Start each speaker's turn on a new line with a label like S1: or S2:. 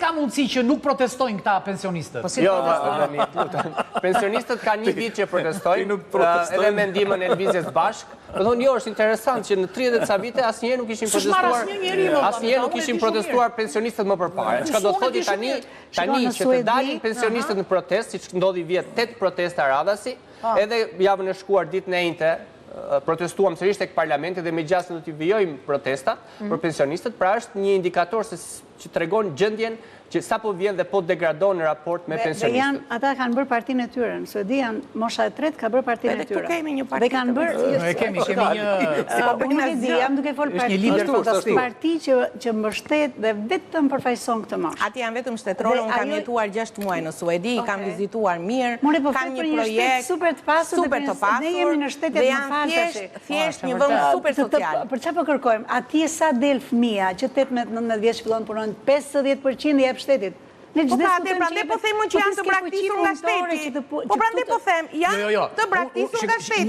S1: ka mundësi që nuk protestojnë këta pensionistët?
S2: Jo, pensionistët kanë një vit që protestojnë, edhe me ndihmën e lëvizjes bashk. Jo, është interesant që në 30 ca vite asnjëherë nuk kishin protestuar pensionistët më përpara. Çka do të thotë tani që të dalin pensionistët në protestë, siç ndodhi vjet 8 protesta radhasi, edhe javën e shkuar ditën e njëjtë protestuam sërish tek parlamenti dhe megjithëse do t'i vijojmë protestat për pensionistët, pra është një indikator që tregon gjendjen që sapo vjen dhe po degradon në raport me pensionistët.
S3: Ata kanë bërë partinë e tyre, në Suedi janë mosha e tretë ka bërë partinë e tyre.
S4: Edhe këtu kemi një parti.
S3: Dhe kanë bërë...
S1: Kemi një...
S3: Jam duke folë parti që mbështet dhe vetëm përfaqëson këtë moshë.
S4: Ati janë vetëm shtetërorë, unë kam jetuar 6 muaj në Suedi, kam vizituar mirë, kam një projekt super të pasur dhe janë thjesht një vend super social.
S3: Për çfarë po kërkojmë? Atje sa del fëmia që 18-19 vjeç fillon punojnë, 50% i jep shtetit.
S4: Po pra ate, prandaj po themën që janë të braktisur nga shteti. Po prandaj po them, janë të braktisur nga shteti.